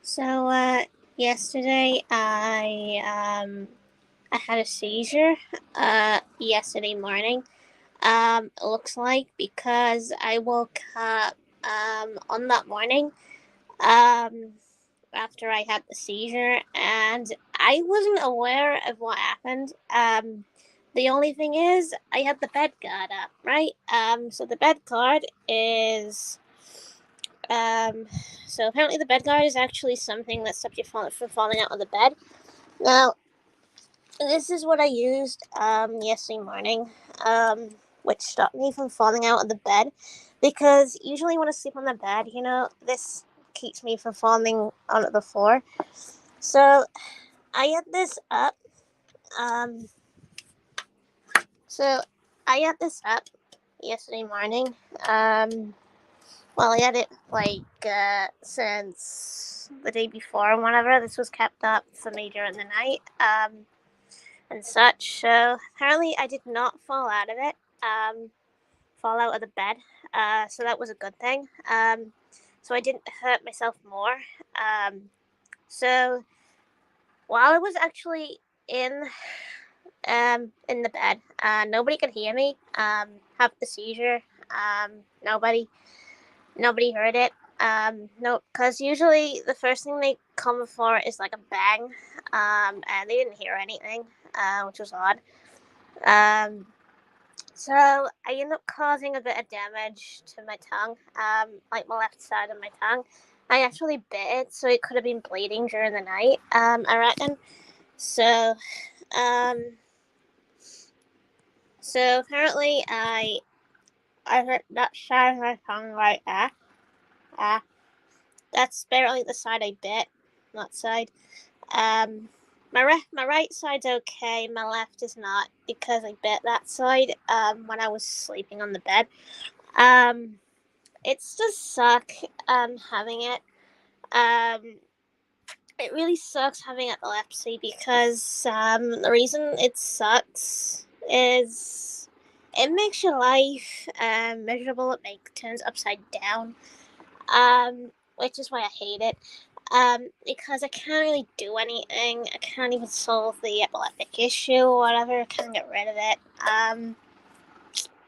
So, yesterday I had a seizure. Yesterday morning. It looks like because I woke up on that morning um after I had the seizure, and I wasn't aware of what happened. The only thing is I had the bed guard up, right? So the bed guard is um, so apparently the bed guard is actually something that stops you from falling out of the bed. Now, this is what I used yesterday morning, which stopped me from falling out of the bed, because usually when I sleep on the bed, this keeps me from falling onto the floor. So I had this up. Um, so I had this up yesterday morning. Um, Well, I had it since the day before and whatever. This was kept up for me during the night and such. So apparently, I did not fall out of it, fall out of the bed. So that was a good thing. So I didn't hurt myself more. So while I was actually in the bed, nobody could hear me have the seizure. Nobody. Nobody heard it. No, because usually the first thing they come for is like a bang, and they didn't hear anything, which was odd. Um, so I ended up causing a bit of damage to my tongue, like my left side of my tongue. I actually bit it, so it could have been bleeding during the night. I reckon. So, um, so apparently I hurt that side of my tongue right there. Ah, that's barely the side I bit. That side. Um, my right side's okay. My left is not, because I bit that side when I was sleeping on the bed. Um, it's just suck having it. Um, it really sucks having epilepsy, because the reason it sucks is it makes your life miserable. It makes turns upside down. Which is why I hate it. Because I can't really do anything. I can't even solve the epileptic issue or whatever. I can't get rid of it.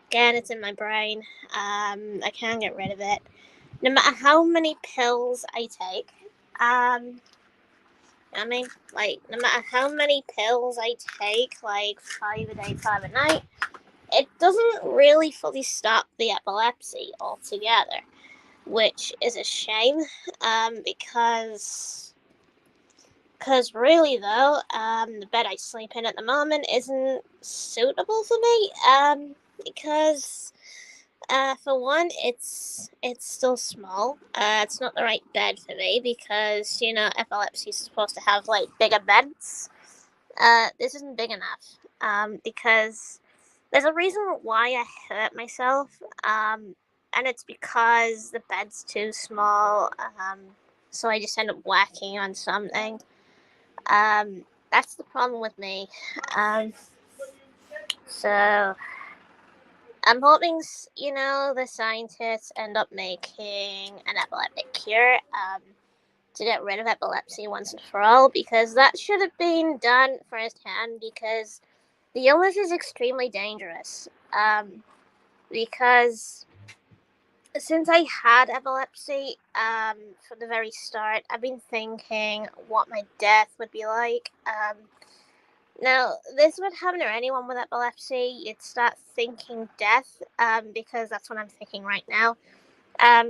Again, it's in my brain. I can't get rid of it. No matter how many pills I take, um, no matter how many pills I take, like 5 a day, 5 a night, it doesn't really fully stop the epilepsy altogether, which is a shame, because really though, the bed I sleep in at the moment isn't suitable for me, because for one, it's still small. It's not the right bed for me, because epilepsy is supposed to have like bigger beds. This isn't big enough. Because there's a reason why I hurt myself. And it's because the bed's too small. So I just end up whacking on something. That's the problem with me. So I'm hoping, the scientists end up making an epileptic cure, to get rid of epilepsy once and for all, because that should have been done firsthand, because the illness is extremely dangerous. Because since I had epilepsy, from the very start, I've been thinking what my death would be like. Now, this would happen to anyone with epilepsy. You'd start thinking death, because that's what I'm thinking right now.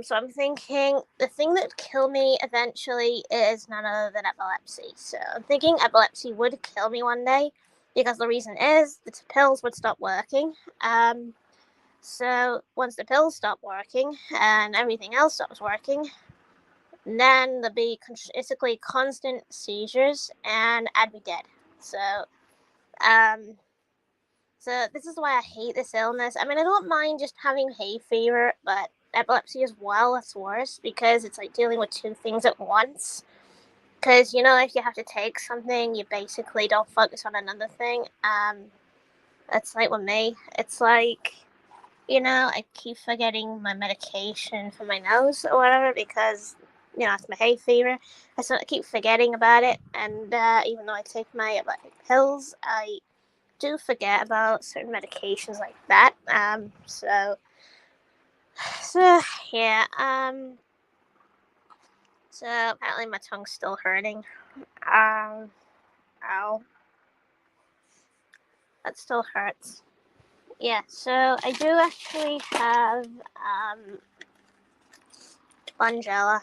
So I'm thinking the thing that would kill me eventually is none other than epilepsy. So I'm thinking epilepsy would kill me one day, because the reason is the pills would stop working. So once the pills stop working and everything else stops working, then there'll be basically constant seizures, and I'd be dead. So, um, so this is why I hate this illness. I mean, I don't mind just having hay fever, but epilepsy as well, that's worse, because it's like dealing with two things at once. Because, if you have to take something, you basically don't focus on another thing. It's like with me. It's like, I keep forgetting my medication for my nose or whatever, because it's my hay fever. I sort of keep forgetting about it, and even though I take my pills, I do forget about certain medications like that. So yeah. So apparently my tongue's still hurting. Um, ow, that still hurts. Yeah. So I do actually have Langella.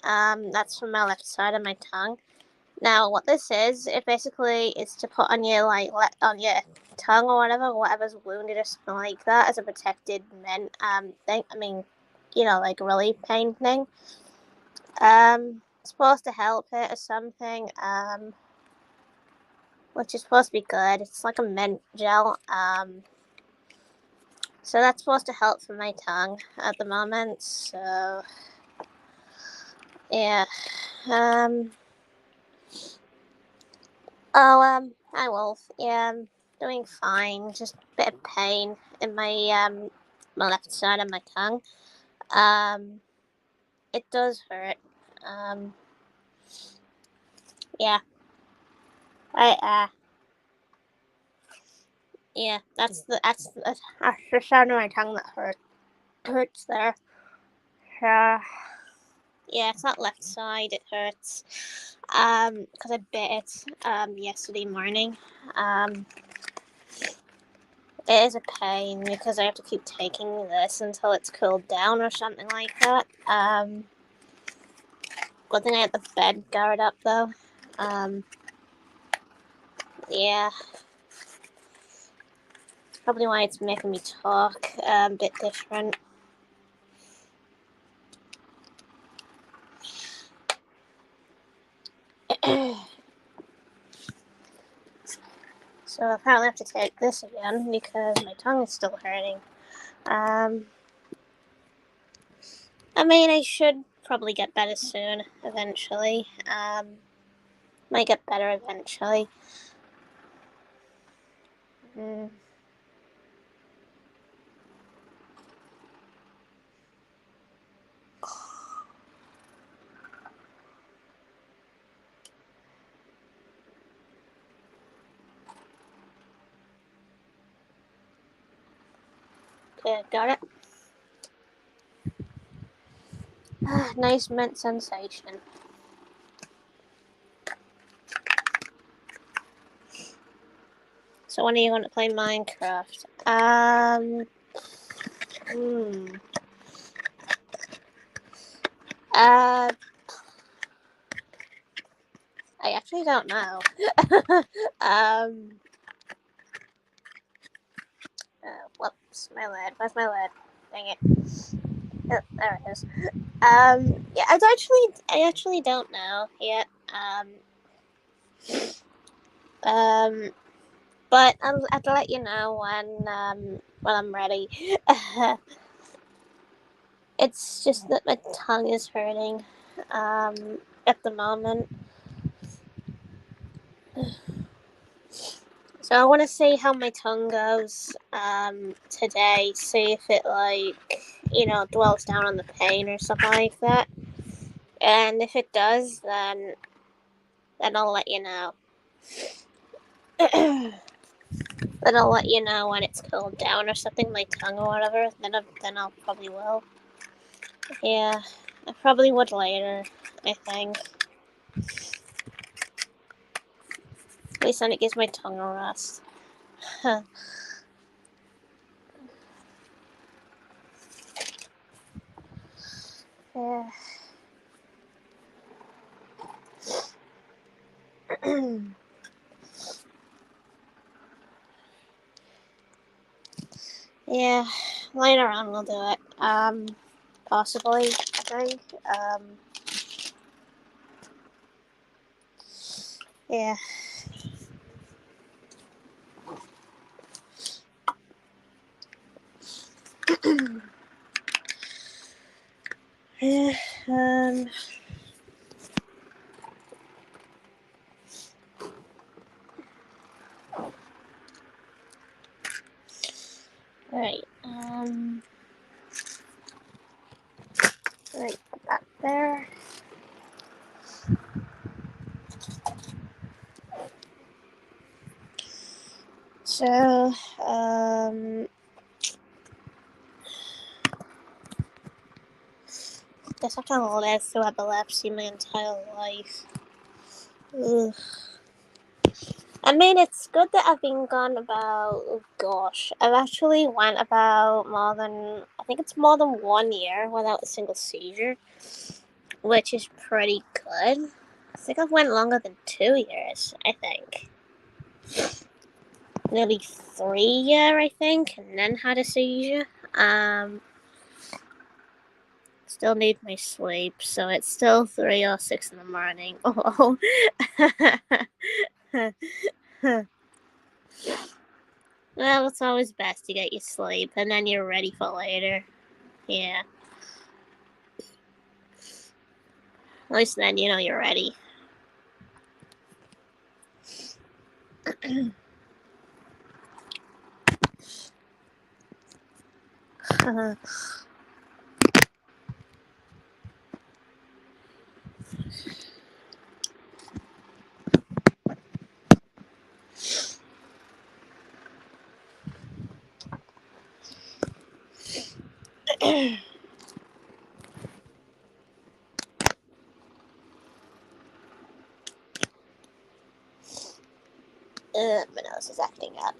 That's from my left side of my tongue. Now, what this is, it basically is to put on your on your tongue or whatever's wounded or something like that, as a protected thing. I mean, like a relief pain thing. It's supposed to help it or something. Which is supposed to be good. It's like a mint gel. So that's supposed to help for my tongue at the moment. So yeah. Um. Hi Wolf. Yeah, I'm doing fine. Just a bit of pain in my left side of my tongue. Um, it does hurt. Um, yeah. I yeah. That's the side of my tongue that hurts there. Uh, yeah, it's not left side. It hurts. Because I bit it yesterday morning. Um, It is a pain because I have to keep taking this until it's cooled down or something like that. Good thing I had the bed guard up though. Yeah. Probably why it's making me talk a bit different. So I apparently have to take this again because my tongue is still hurting. I mean, I should probably get better soon, eventually. Might get better eventually. Mm. Okay, got it. Nice mint sensation. So when are you going to play Minecraft? Uh, I actually don't know. Whoops, my lid. Where's my lid? Dang it. Oh, there it is. Yeah, I actually don't know yet. Um, but I'll have to let you know when I'm ready. It's just that my tongue is hurting, at the moment. So I want to see how my tongue goes today. See if it dwells down on the pain or something like that. And if it does, then I'll let you know. Then I'll let you know when it's cooled down or something, my tongue or whatever. Then I'll probably will. Yeah, I probably would later. I think. At least then it gives my tongue a rest. Yeah. Yeah, later on we'll do it. Possibly, I think. Yeah. Yeah. Right. Right. Put that there. So, guess I've kind of lived through epilepsy my entire life. Ugh. I mean, it's good that I've been gone about, oh gosh, I've actually went about I think it's more than 1 year without a single seizure, which is pretty good. I think I've went longer than 2 years, I think. Nearly 3 years, I think, and then had a seizure. Still need my sleep, so it's still 3 or 6 in the morning. Oh. Well, it's always best to get your sleep, and then you're ready for later. Yeah. At least then you know you're ready. My nose is acting up.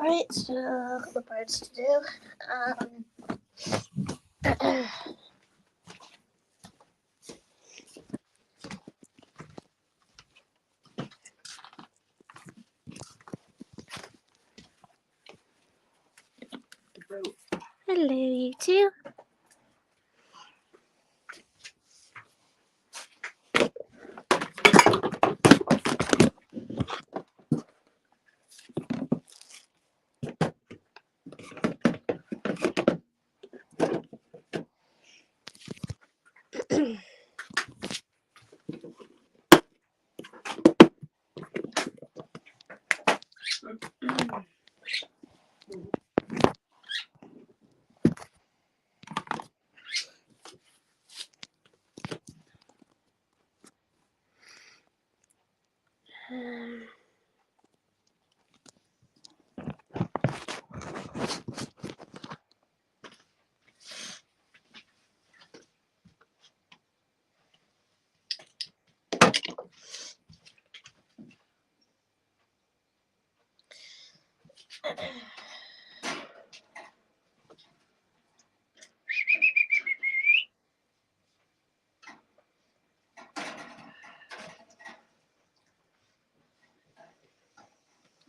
Right, so a couple parts to do. Hello, you two.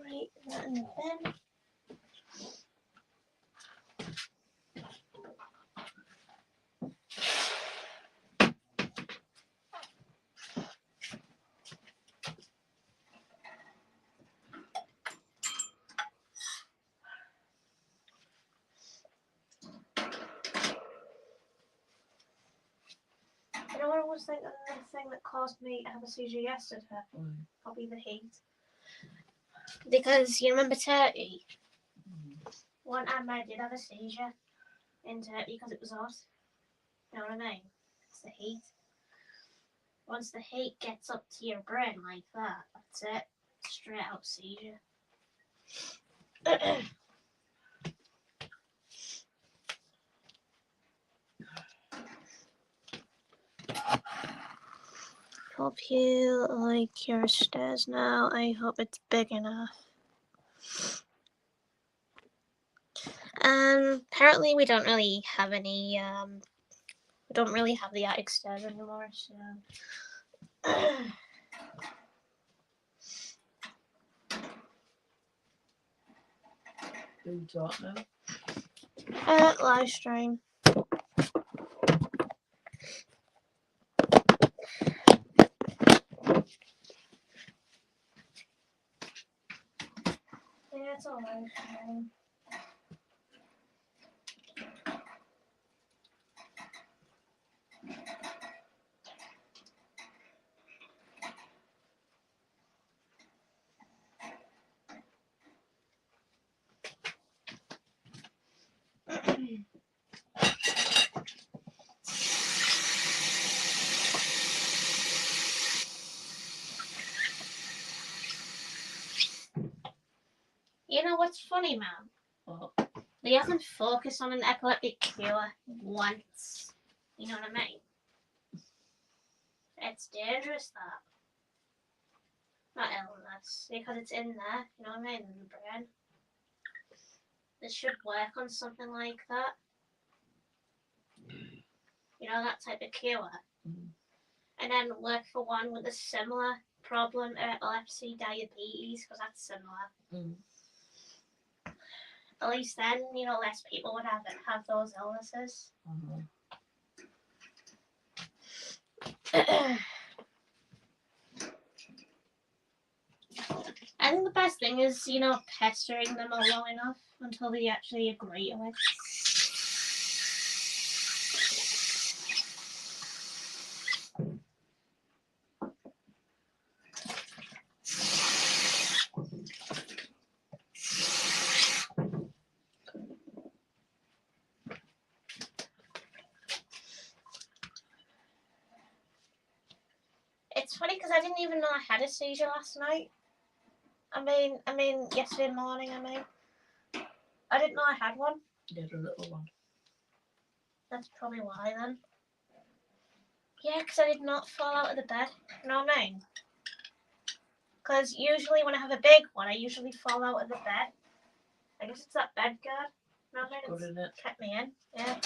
Right, that in the bin. You know what I was thinking? The thing that caused me to have a seizure yesterday? Probably the heat. Because you remember Turkey? One time I did have a seizure in Turkey because it was hot. You know what I mean? It's the heat. Once the heat gets up to your brain like that, that's it. Straight out seizure. Hope you like your stairs now. I hope it's big enough. Apparently we don't really have any, we don't really have the attic stairs anymore, so. Who you talk now? Live stream. You know what's funny, man? What? They haven't focused on an epileptic cure once. You know what I mean? It's dangerous, that. Not illness, because it's in there, you know what I mean, in the brain. They should work on something like that. You know, that type of cure. And then work for one with a similar problem, epilepsy, diabetes, because that's similar. At least then, you know, less people would have those illnesses. I think the best thing is, you know, pestering them long enough until they actually agree to it. It's funny because I didn't even know I had a seizure last night. I mean, yesterday morning, I didn't know I had one. You had a little one. That's probably why then. Yeah, because I did not fall out of the bed. You know what I mean? Because usually when I have a big one, I usually fall out of the bed. I guess it's that bed guard. You know what I mean? Good, isn't it? Kept me in. Yeah.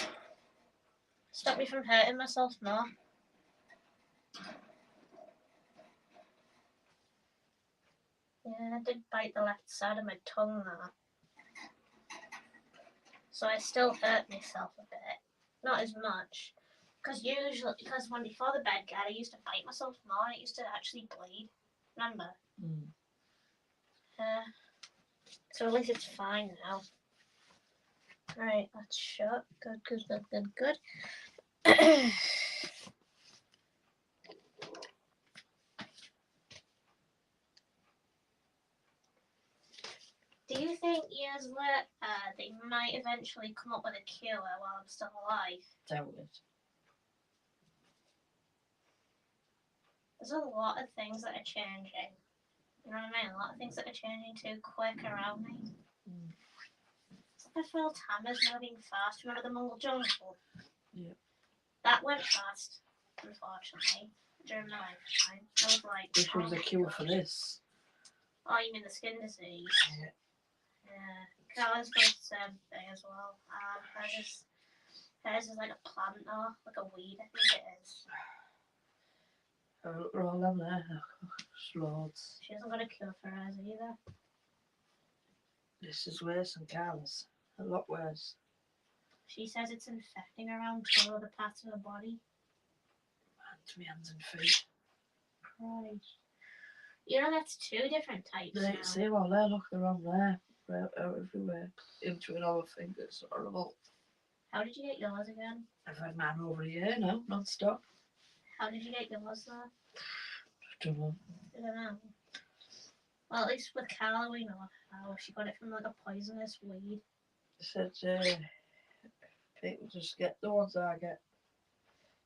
Stopped me from hurting myself more. Yeah, I did bite the left side of my tongue there. So I still hurt myself a bit. Not as much. Because when before the bed guard, I used to bite myself more and it used to actually bleed. Remember? So at least it's fine now. Right, that's shut. Good. Do you think years later they might eventually come up with a cure while I'm still alive? Doubt it. There's a lot of things that are changing. You know what I mean? A lot of things that are changing too quick around me. It's like I feel Tama's moving fast. Remember the Mongol Jungle? Yeah. That went fast, unfortunately, during my lifetime. I was like, This was the cure for this. Oh, you mean the skin disease? Yeah. Yeah. Carla's got the same thing as well. Hers is like a plant or like a weed, I think it is. They're all on there. Loads. She hasn't got a cure for hers either. This is worse than Carla's. A lot worse. She says it's infecting around 2 other parts of her body. To my hands and feet. Right. You know, that's 2 different types now. See, well, there, look, they're on there. They're everywhere. Into another thing. It's horrible. How did you get yours again? I've had mine over a year now, non-stop. How did you get yours though? I don't know. Well, at least with Carla we know how. She got it from like a poisonous weed. They said people just get the ones that I get.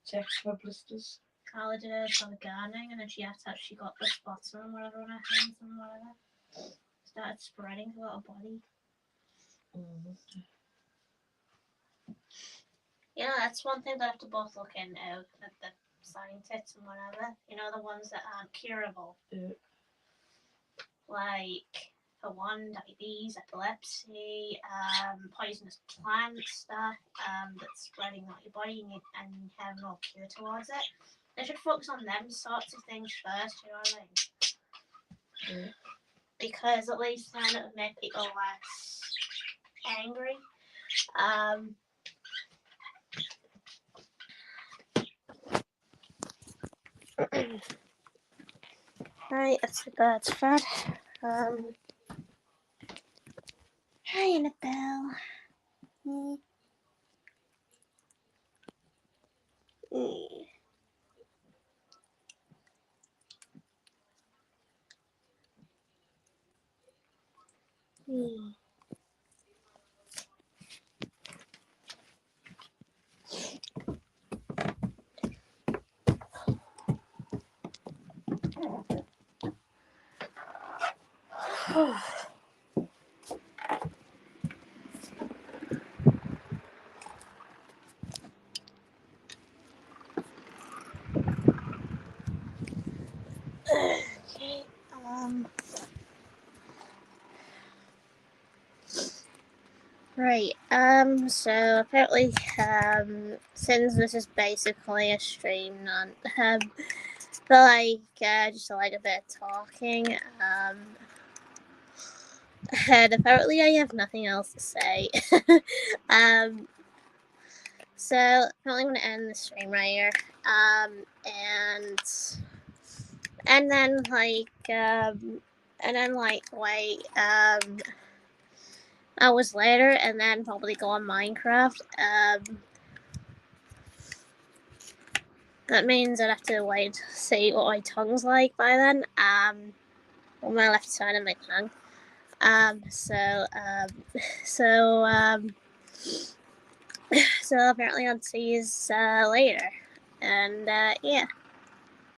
Checks for blisters. Carla did hers for the gardening and then she asked how she got the spots on whatever on her hands and whatever. Started spreading throughout her body. You know, that's one thing that I have to both look into, at the scientists and whatever. You know, the ones that aren't curable. Yeah. Like, for one, diabetes, epilepsy, poisonous plant stuff that's spreading out your body and you have no cure towards it. They should focus on them sorts of things first, you know what I mean? Yeah. Because at least then it would make people less angry. Right, that's the bird's fed. Hi, Annabelle. Mm. Mm. Mm. Okay. Right. So apparently, since this is basically a stream, not but just like a bit of talking. And apparently I have nothing else to say. um, so apparently I'm gonna end the stream right here. And then wait hours later, and then probably go on Minecraft. That means I'd have to wait to see what my tongue's like by then. On my left side of my tongue. So so um, so apparently I'll see you later, and yeah.